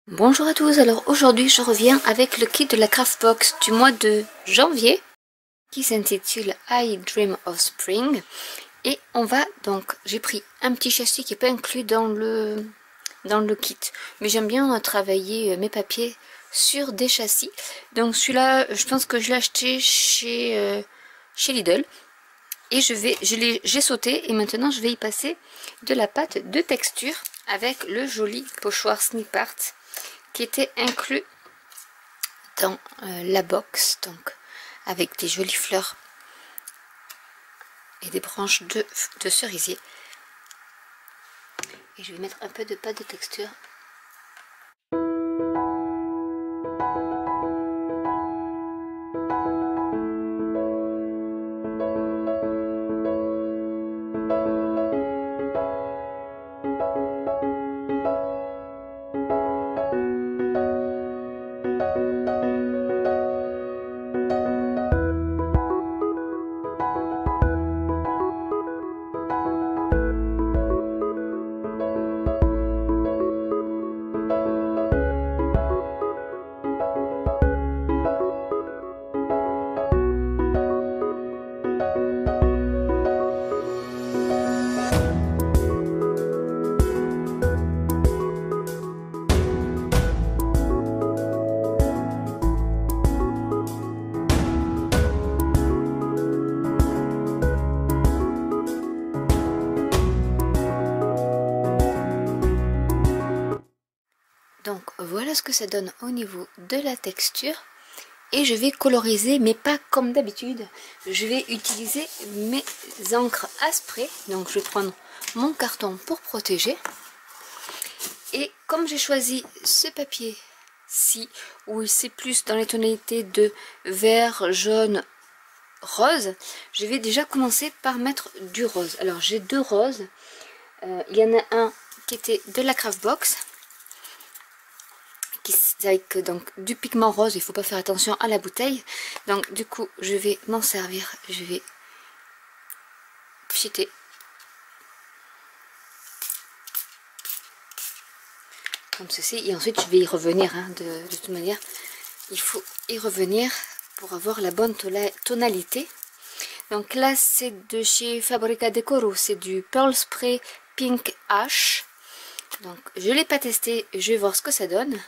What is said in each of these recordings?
Bonjour à tous, alors aujourd'hui je reviens avec le kit de la Craftbox du mois de janvier qui s'intitule I Dream of Spring et on va donc, j'ai pris un petit châssis qui n'est pas inclus dans le kit, mais j'aime bien travailler mes papiers sur des châssis, donc celui-là je pense que je l'ai acheté chez Lidl et j'ai sauté et maintenant je vais y passer de la pâte de texture avec le joli pochoir Snip Art qui était inclus dans la box, donc avec des jolies fleurs et des branches de cerisier. Et je vais mettre un peu de pâte de texture. Donc voilà ce que ça donne au niveau de la texture. Et je vais coloriser, mais pas comme d'habitude. Je vais utiliser mes encres à spray. Donc je vais prendre mon carton pour protéger. Et comme j'ai choisi ce papier-ci, où c'est plus dans les tonalités de vert, jaune, rose, je vais déjà commencer par mettre du rose. Alors j'ai deux roses. Il y en a un qui était de la Craftbox, avec donc du pigment rose. Il ne faut pas faire attention à la bouteille, donc du coup je vais m'en servir. Je vais pchiter comme ceci et ensuite je vais y revenir, hein, de toute manière il faut y revenir pour avoir la bonne tonalité. Donc là c'est de chez Fabrica Decoro, c'est du Pearl Spray Pink Ash. Donc je ne l'ai pas testé, je vais voir ce que ça donne.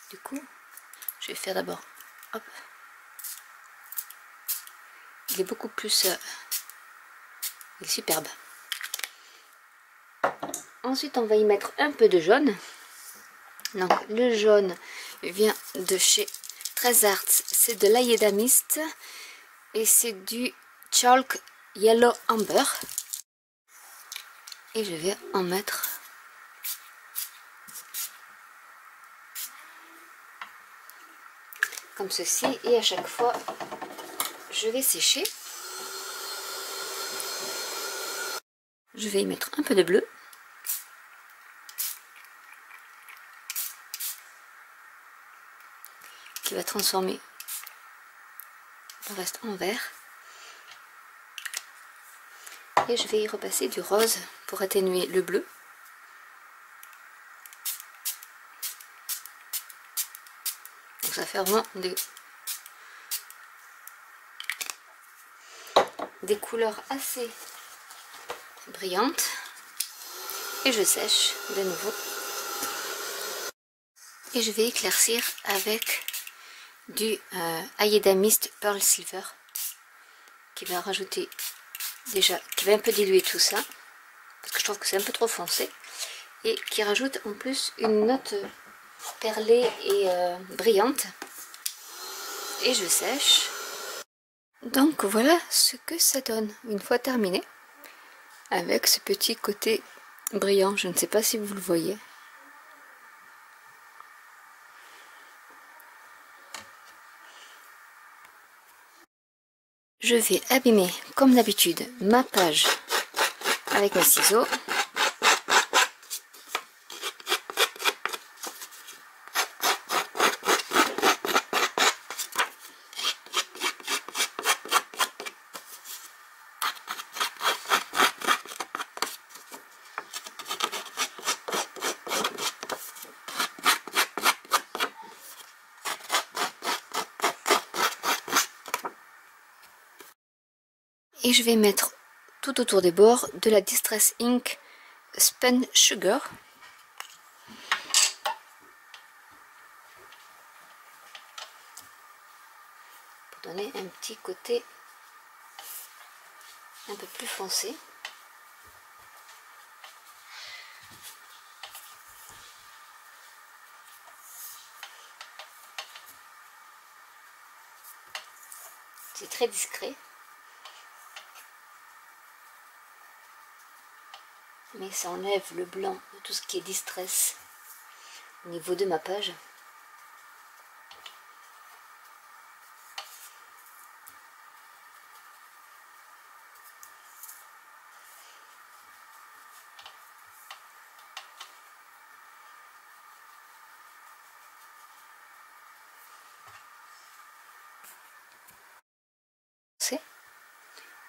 Du coup, je vais faire d'abord, hop, il est beaucoup plus, il est superbe. Ensuite, on va y mettre un peu de jaune. Donc, le jaune vient de chez 13 Arts, c'est de l'Ayeda Mist et c'est du Chalk Yellow Amber. Et je vais en mettre comme ceci, et à chaque fois je vais sécher. Je vais y mettre un peu de bleu qui va transformer le reste en vert, et je vais y repasser du rose pour atténuer le bleu. Donc ça fait vraiment des couleurs assez brillantes. Et je sèche de nouveau. Et je vais éclaircir avec du Ayeda Mist Pearl Silver qui va rajouter déjà, qui va un peu diluer tout ça parce que je trouve que c'est un peu trop foncé, et qui rajoute en plus une note perlée et brillante. Et je sèche. Donc voilà ce que ça donne une fois terminé, avec ce petit côté brillant. Je ne sais pas si vous le voyez. Je vais abîmer comme d'habitude ma page avec mes ciseaux. Et je vais mettre tout autour des bords de la Distress Ink Spent Sugar. Pour donner un petit côté un peu plus foncé. C'est très discret. Mais ça enlève le blanc de tout ce qui est distress au niveau de ma page.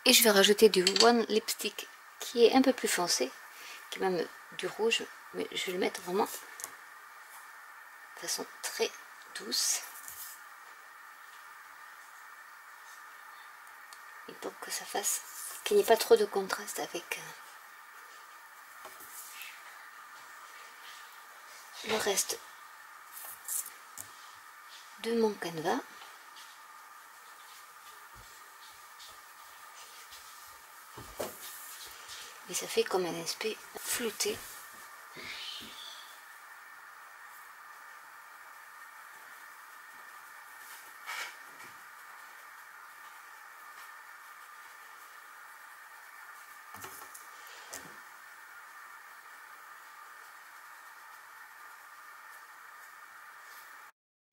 Et je vais rajouter du One Lipstick qui est un peu plus foncé, qui est même du rouge, mais je vais le mettre vraiment de façon très douce. Et pour que ça fasse, qu'il n'y ait pas trop de contraste avec le reste de mon canevas. Et ça fait comme un aspect flouté.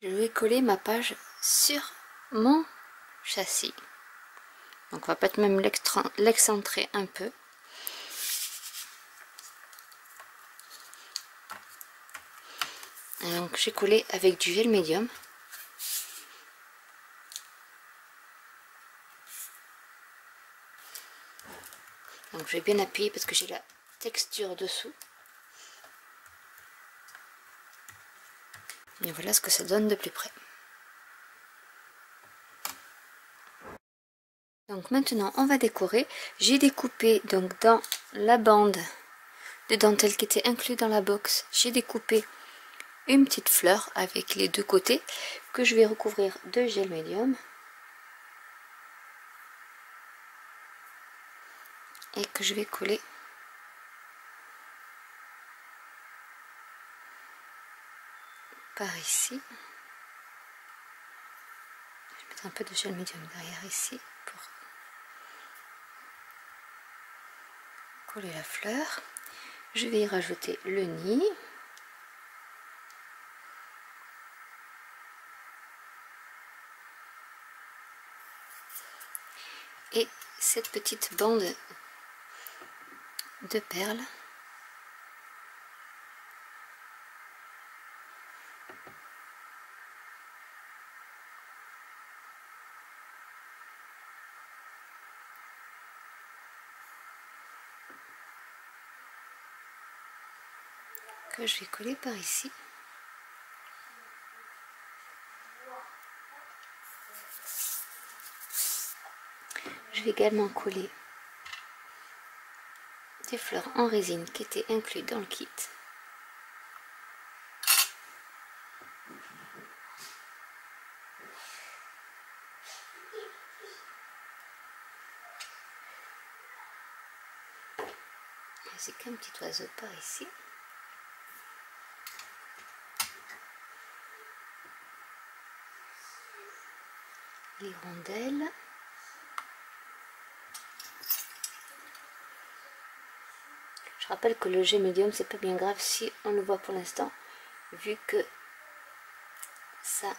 Je vais coller ma page sur mon châssis. Donc on va peut-être même l'excentrer un peu. Et donc j'ai collé avec du gel médium. Donc je vais bien appuyer parce que j'ai la texture dessous. Et voilà ce que ça donne de plus près. Donc maintenant on va décorer. J'ai découpé donc dans la bande de dentelle qui était inclue dans la box, j'ai découpé une petite fleur avec les deux côtés que je vais recouvrir de gel médium et que je vais coller par ici. Je vais mettre un peu de gel médium derrière ici pour coller la fleur. Je vais y rajouter le nid. Et cette petite bande de perles. Que je vais coller par ici. Je vais également coller des fleurs en résine qui étaient incluses dans le kit. C'est qu'un petit oiseau par ici. L'hirondelle. Je rappelle que le jet médium c'est pas bien grave si on le voit pour l'instant, vu que ça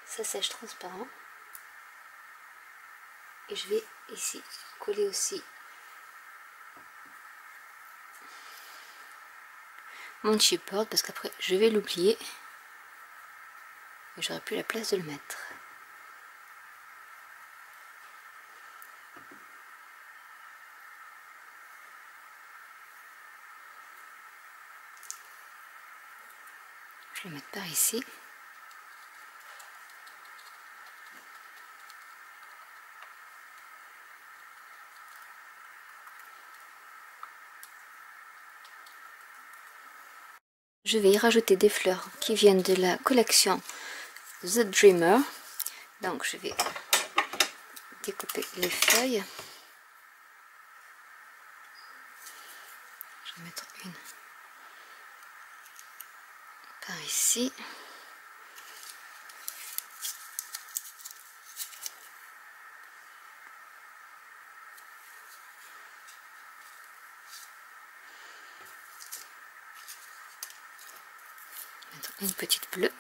sèche transparent. Et je vais ici coller aussi mon chipboard parce qu'après je vais l'oublier et j'aurai plus la place de le mettre. Je vais le mettre par ici. je vais y rajouter des fleurs qui viennent de la collection The Dreamer. Donc je vais découper les feuilles. Je vais mettre une par ici. Mettre une petite bleue.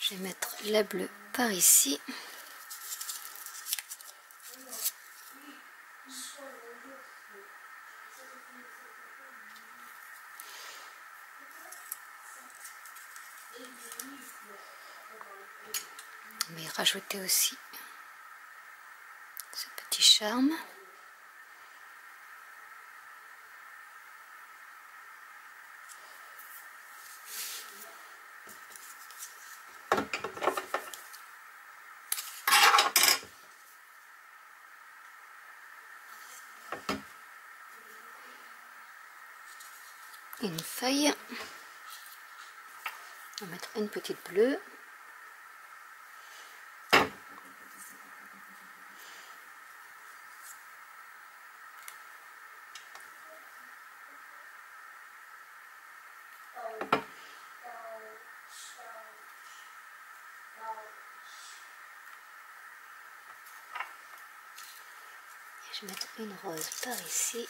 Je vais mettre la bleue par ici. On va rajouter aussi ce petit charme. Une feuille. On va mettre une petite bleue. Je vais mettre une rose par ici.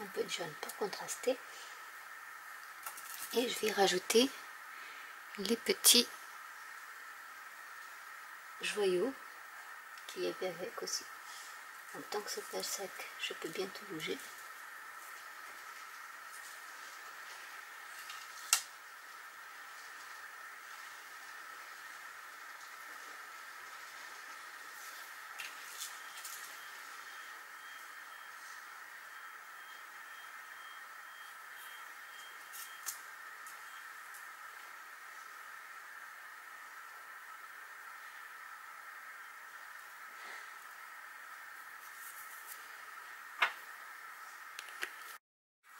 Un peu de jaune pour contraster. Et je vais rajouter les petits joyaux qu'il y avait avec aussi. En tant que c'est pas sec, je peux bien tout bouger.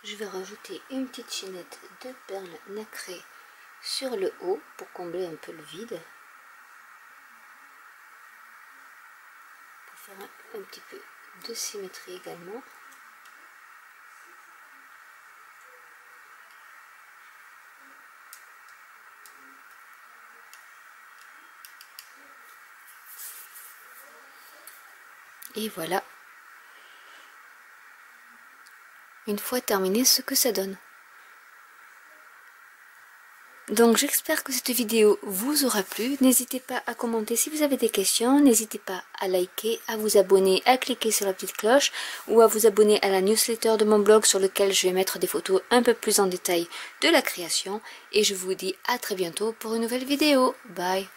Je vais rajouter une petite chaînette de perles nacrées sur le haut pour combler un peu le vide. Pour faire un petit peu de symétrie également. Et voilà. Une fois terminé, ce que ça donne. Donc j'espère que cette vidéo vous aura plu. N'hésitez pas à commenter si vous avez des questions. N'hésitez pas à liker, à vous abonner, à cliquer sur la petite cloche ou à vous abonner à la newsletter de mon blog sur lequel je vais mettre des photos un peu plus en détail de la création. Et je vous dis à très bientôt pour une nouvelle vidéo. Bye!